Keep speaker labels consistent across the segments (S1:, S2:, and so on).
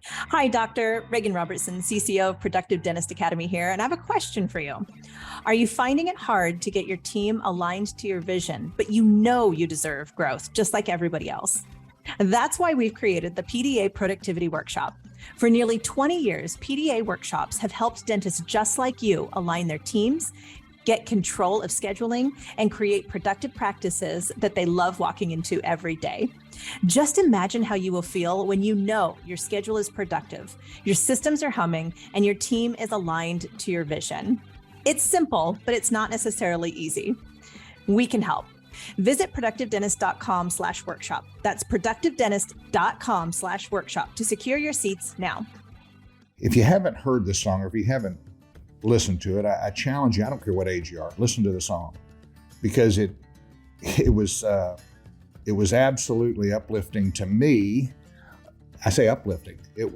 S1: Hi, Dr. Reagan Robertson, CCO of Productive Dentist Academy here, and I have a question for you. Are you finding it hard to get your team aligned to your vision, but you know you deserve growth just like everybody else? That's why we've created the PDA Productivity Workshop. For nearly 20 years, PDA workshops have helped dentists just like you align their teams, get control of scheduling, and create productive practices that they love walking into every day. Just imagine how you will feel when you know your schedule is productive, your systems are humming, and your team is aligned to your vision. It's simple, but it's not necessarily easy. We can help. Visit productivedentist.com/workshop. That's productivedentist.com/workshop to secure your seats now.
S2: If you haven't heard the song, or if you haven't listened to it, I challenge you, I don't care what age you are, listen to the song, because it was absolutely uplifting to me. I say uplifting. It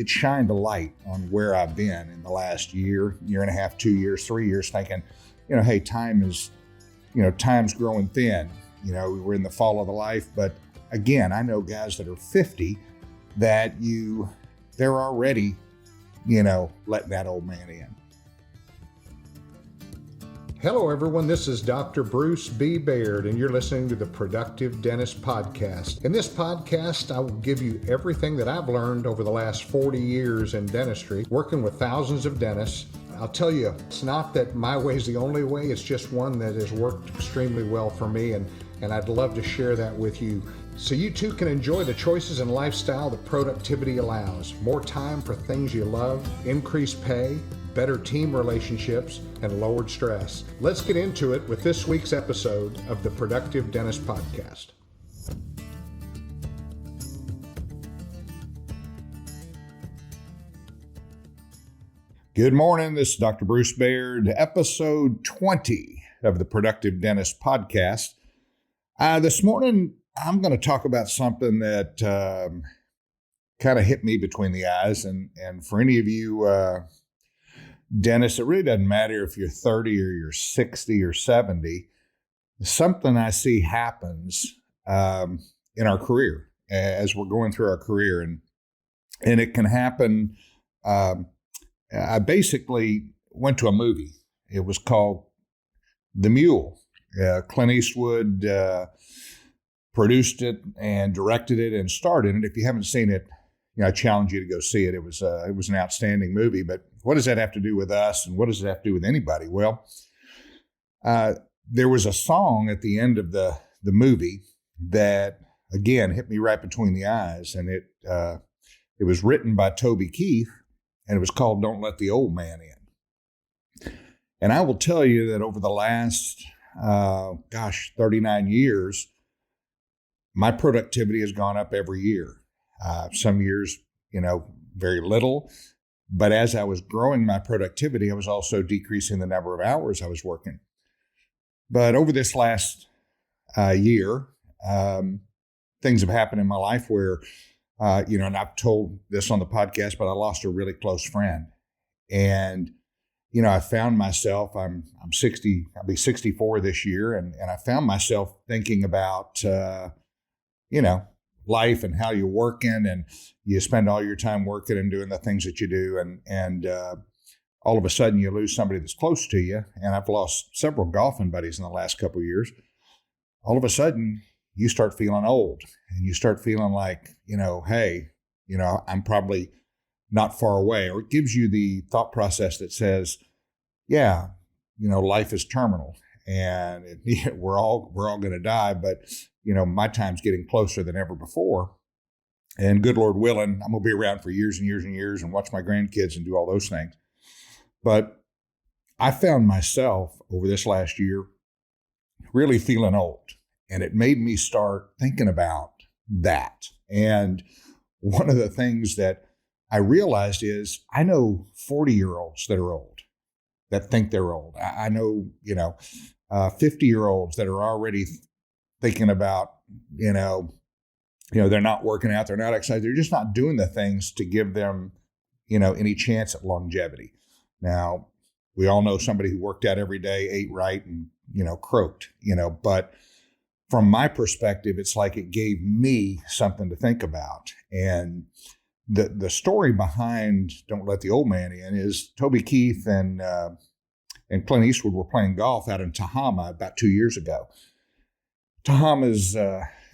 S2: shined a light on where I've been in the last year and a half, 2 years, 3 years, thinking, hey, time's growing thin. We're in the fall of the life, but again, I know guys that are 50 that they're already, letting that old man in.
S3: Hello, everyone. This is Dr. Bruce B. Baird, and you're listening to the Productive Dentist Podcast. In this podcast, I will give you everything that I've learned over the last 40 years in dentistry, working with thousands of dentists. I'll tell you, it's not that my way is the only way. It's just one that has worked extremely well for me, and I'd love to share that with you so you too can enjoy the choices and lifestyle that productivity allows. More time for things you love, increased pay, better team relationships, and lowered stress. Let's get into it with this week's episode of the Productive Dentist Podcast.
S2: Good morning. This is Dr. Bruce Baird, episode 20 of the Productive Dentist Podcast. This morning, I'm going to talk about something that kind of hit me between the eyes. And for any of you dentists, it really doesn't matter if you're 30 or you're 60 or 70. Something I see happens in our career as we're going through our career. And it can happen. I basically went to a movie. It was called The Mule. Clint Eastwood produced it and directed it and starred in it. If you haven't seen it, I challenge you to go see it. It was an outstanding movie. But what does that have to do with us, and what does it have to do with anybody? Well, there was a song at the end of the movie that again hit me right between the eyes, and it was written by Toby Keith, and it was called "Don't Let the Old Man In." And I will tell you that over the last 39 years, my productivity has gone up every year. Some years, very little. But as I was growing my productivity, I was also decreasing the number of hours I was working. But over this last year, things have happened in my life where, and I've told this on the podcast, but I lost a really close friend. And, I found myself, I'm 60, I'll be 64 this year. And I found myself thinking about, life and how you're working, and you spend all your time working and doing the things that you do. And all of a sudden you lose somebody that's close to you. And I've lost several golfing buddies in the last couple of years. All of a sudden you start feeling old, and you start feeling like, hey, I'm probably not far away. Or it gives you the thought process that says, yeah, life is terminal, and we're all going to die. But, my time's getting closer than ever before. And good Lord willing, I'm going to be around for years and years and years and watch my grandkids and do all those things. But I found myself over this last year really feeling old. And it made me start thinking about that. And one of the things that I realized is I know 40-year-olds that are old, that think they're old. I know, 50-year-olds that are already thinking about, they're not working out, they're not exercising, they're just not doing the things to give them, any chance at longevity. Now, we all know somebody who worked out every day, ate right, and, croaked, but from my perspective, it's like it gave me something to think about. And the story behind Don't Let the Old Man In is Toby Keith and Clint Eastwood were playing golf out in Tahama about 2 years ago. Tahama's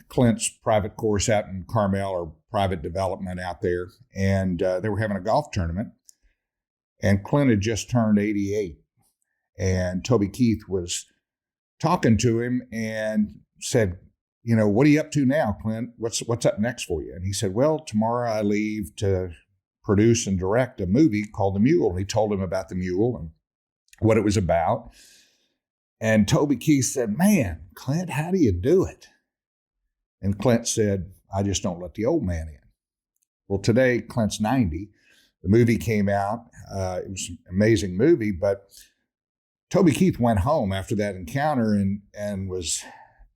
S2: Clint's private course out in Carmel, or private development out there. And they were having a golf tournament. And Clint had just turned 88. And Toby Keith was talking to him and said, what are you up to now, Clint? What's up next for you? And he said, well, tomorrow I leave to produce and direct a movie called The Mule. And he told him about The Mule and what it was about. And Toby Keith said, man, Clint, how do you do it? And Clint said, I just don't let the old man in. Well, today, Clint's 90. The movie came out. It was an amazing movie, but Toby Keith went home after that encounter and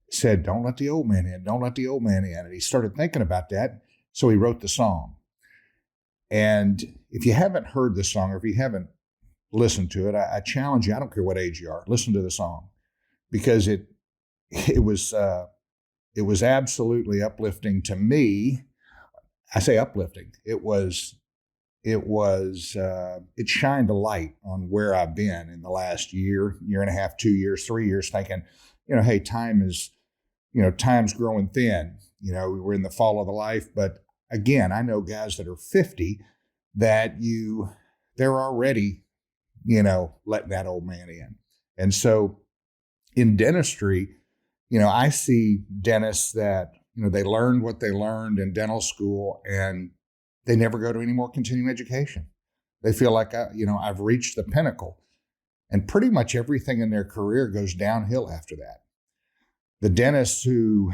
S2: said, don't let the old man in, don't let the old man in. And he started thinking about that, so he wrote the song. And if you haven't heard the song, or if you haven't listened to it, I challenge you, I don't care what age you are, listen to the song, because it was absolutely uplifting to me. I say uplifting. It shined a light on where I've been in the last year and a half, 2 years, 3 years, thinking, hey, time's growing thin. We're in the fall of the life. But again, I know guys that are 50 that they're already, letting that old man in. And so in dentistry, I see dentists that, they learned what they learned in dental school and they never go to any more continuing education. They feel like, I've reached the pinnacle, and pretty much everything in their career goes downhill after that. The dentists who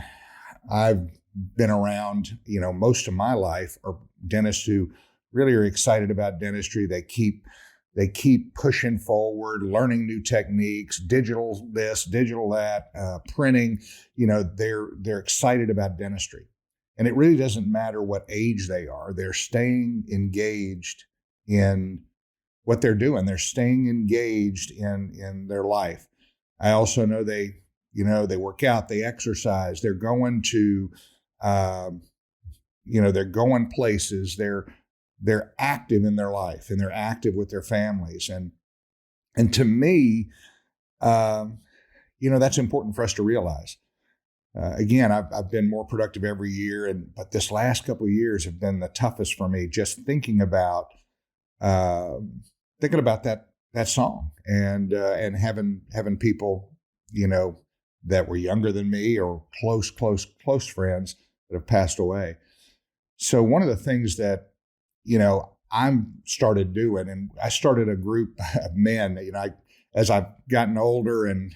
S2: I've been around, most of my life are dentists who really are excited about dentistry. They keep pushing forward, learning new techniques, digital this, digital that, printing. They're excited about dentistry. And it really doesn't matter what age they are. They're staying engaged in what they're doing. They're staying engaged in their life. I also know they work out, they exercise, they're going to, they're going places, they're active in their life, and they're active with their families. And to me, that's important for us to realize. Again, I've been more productive every year, but this last couple of years have been the toughest for me, just thinking about that song and having people, that were younger than me or close friends that have passed away. So one of the things that, I'm started doing, and I started a group of men, as I've gotten older and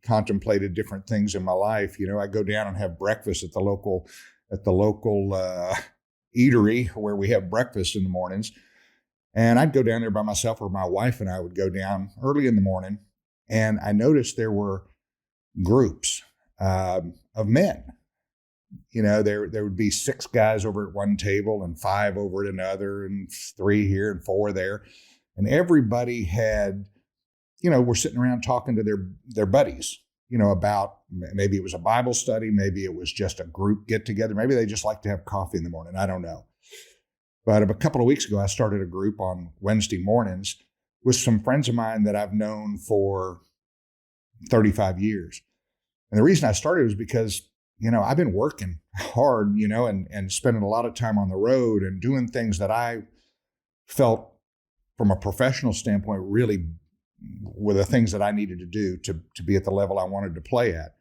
S2: contemplated different things in my life, I go down and have breakfast at the local eatery where we have breakfast in the mornings. And I'd go down there by myself, or my wife and I would go down early in the morning. And I noticed there were groups of men. There would be 6 guys over at one table and 5 over at another, and 3 here and 4 there. And everybody had, were sitting around talking to their buddies, about, maybe it was a Bible study, maybe it was just a group get together, maybe they just like to have coffee in the morning. I don't know. But a couple of weeks ago, I started a group on Wednesday mornings with some friends of mine that I've known for 35 years. And the reason I started was because, I've been working hard, and spending a lot of time on the road and doing things that I felt from a professional standpoint really were the things that I needed to do to be at the level I wanted to play at.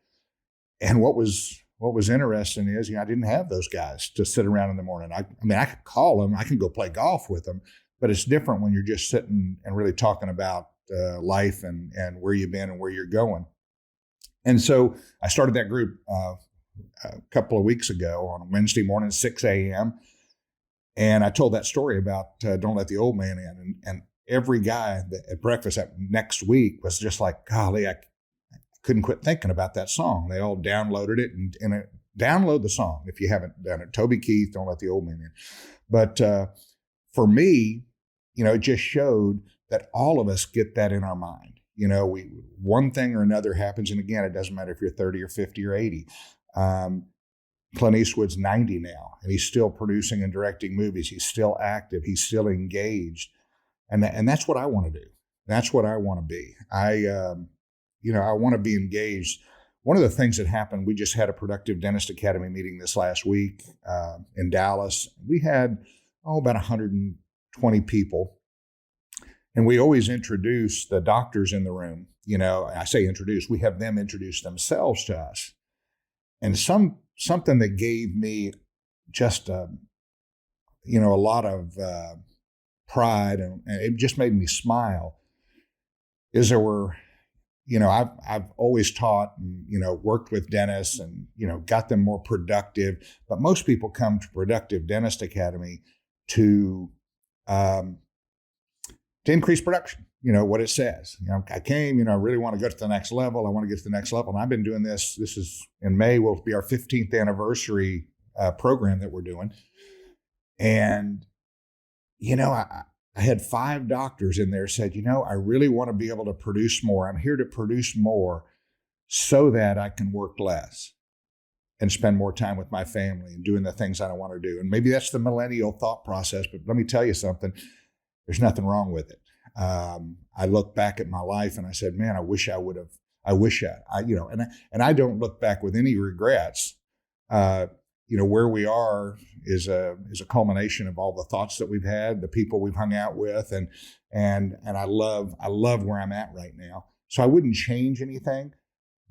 S2: And what was interesting is, I didn't have those guys to sit around in the morning. I could call them, I can go play golf with them, but it's different when you're just sitting and really talking about life and where you've been and where you're going. And so I started that group a couple of weeks ago on Wednesday morning, 6 a.m. And I told that story about Don't Let the Old Man In. And every guy at breakfast that next week was just like, golly, I couldn't quit thinking about that song. They all downloaded it and download the song if you haven't done it. Toby Keith, Don't Let the Old Man In. But for me, it just showed that all of us get that in our mind. one thing or another happens. And again, it doesn't matter if you're 30 or 50 or 80. Clint Eastwood's 90 now, and he's still producing and directing movies. He's still active. He's still engaged. And that's what I want to do. That's what I want to be. I want to be engaged. One of the things that happened, we just had a Productive Dentist Academy meeting this last week in Dallas. We had, about 120 people. And we always introduce the doctors in the room. I say introduce, we have them introduce themselves to us. And something that gave me just, a lot of pride, and it just made me smile, is there were, I've always taught and, worked with dentists and, got them more productive. But most people come to Productive Dentist Academy to increase production, what it says. I came, I really want to go to the next level. I want to get to the next level. And I've been doing this. This is in May, will be our 15th anniversary program that we're doing. And, I had 5 doctors in there said, I really want to be able to produce more. I'm here to produce more so that I can work less and spend more time with my family and doing the things I don't want to do. And maybe that's the millennial thought process, but let me tell you something. There's nothing wrong with it. I look back at my life and I said, man, and I don't look back with any regrets. Where we are is a culmination of all the thoughts that we've had, the people we've hung out with, and I love where I'm at right now. So I wouldn't change anything,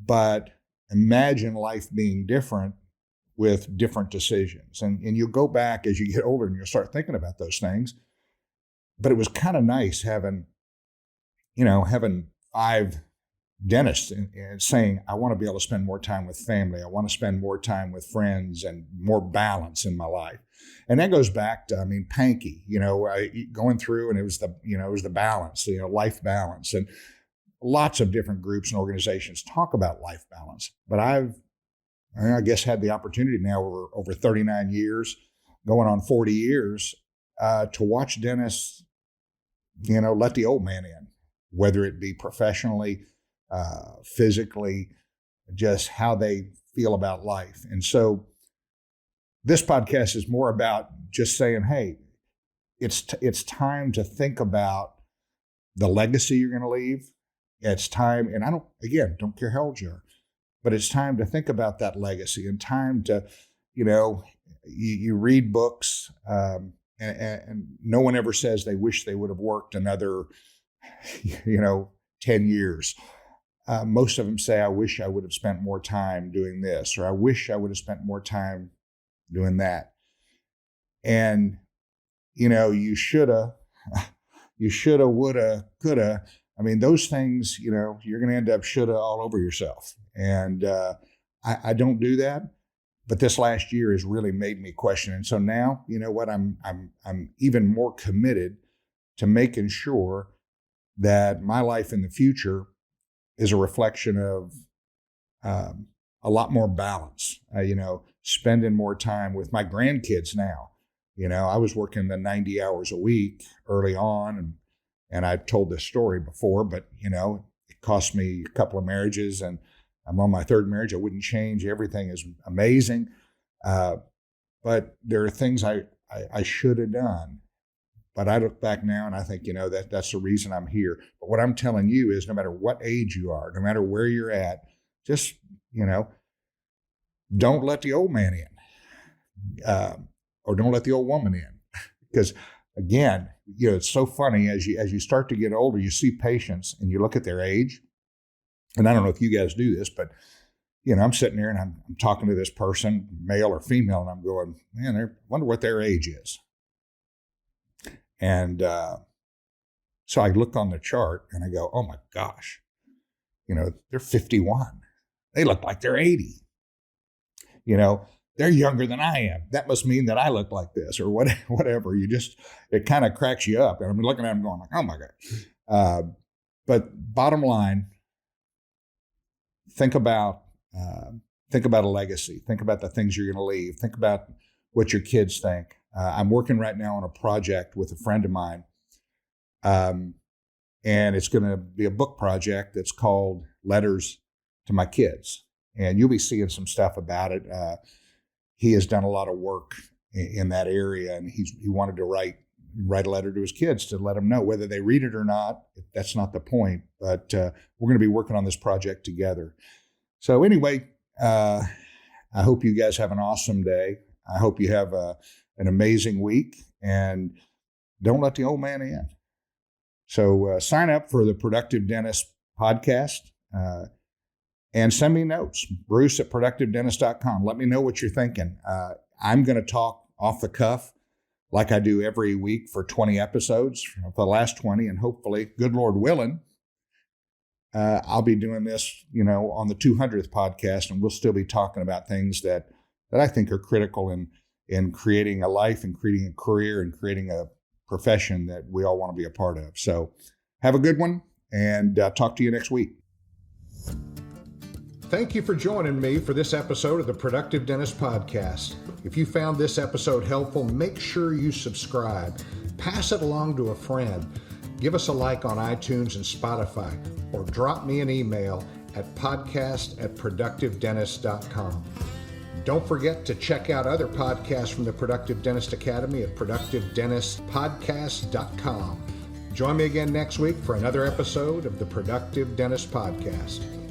S2: but imagine life being different with different decisions. And you'll go back as you get older and you'll start thinking about those things. But it was kind of nice having 5 dentists and saying, I want to be able to spend more time with family. I want to spend more time with friends and more balance in my life. And that goes back to, Pankey, going through, and it was the balance, life balance. And lots of different groups and organizations talk about life balance. But I guess had the opportunity now over 39 years, going on 40 years, to watch dentists, let the old man in, whether it be professionally, physically, just how they feel about life. And so this podcast is more about just saying, hey, it's time to think about the legacy you're going to leave. It's time, and don't care how old you are, but it's time to think about that legacy and time to, you read books, and no one ever says they wish they would have worked another, 10 years. Most of them say, I wish I would have spent more time doing this, or I wish I would have spent more time doing that. And, you shoulda, woulda, coulda. Those things, you're going to end up shoulda all over yourself. And I don't do that. But this last year has really made me question. And so now, I'm even more committed to making sure that my life in the future is a reflection of a lot more balance, spending more time with my grandkids now. I was working the 90 hours a week early on, and I've told this story before, but, it cost me a couple of marriages, and I'm on my 3rd marriage. I wouldn't change. Everything is amazing. But there are things I should have done. But I look back now and I think, that's the reason I'm here. But what I'm telling you is no matter what age you are, no matter where you're at, just, don't let the old man in, or don't let the old woman in. Because again, it's so funny as you start to get older, you see patients and you look at their age. And I don't know if you guys do this, but, I'm sitting there and I'm talking to this person, male or female, and I'm going, man, I wonder what their age is. And so I look on the chart and I go, oh my gosh, they're 51. They look like they're 80. They're younger than I am. That must mean that I look like this or whatever. It kind of cracks you up. And I'm looking at them going like, oh my God. But bottom line, think about a legacy. Think about the things you're going to leave. Think about what your kids think. I'm working right now on a project with a friend of mine. And it's going to be a book project that's called Letters to My Kids. And you'll be seeing some stuff about it. He has done a lot of work in that area, and he wanted to write a letter to his kids to let them know whether they read it or not. That's not the point, but we're going to be working on this project together. So anyway, I hope you guys have an awesome day. I hope you have an amazing week, and don't let the old man in. So sign up for the Productive Dentist podcast and send me notes, Bruce@productivedentist.com. Let me know what you're thinking. I'm going to talk off the cuff like I do every week for 20 episodes, for the last 20, and hopefully, good Lord willing, I'll be doing this, on the 200th podcast, and we'll still be talking about things that I think are critical in creating a life and creating a career and creating a profession that we all want to be a part of. So have a good one, and talk to you next week.
S3: Thank you for joining me for this episode of the Productive Dentist Podcast. If you found this episode helpful, make sure you subscribe. Pass it along to a friend. Give us a like on iTunes and Spotify, or drop me an email at podcast@productivedentist.com. Don't forget to check out other podcasts from the Productive Dentist Academy at productivedentistpodcast.com. Join me again next week for another episode of the Productive Dentist Podcast.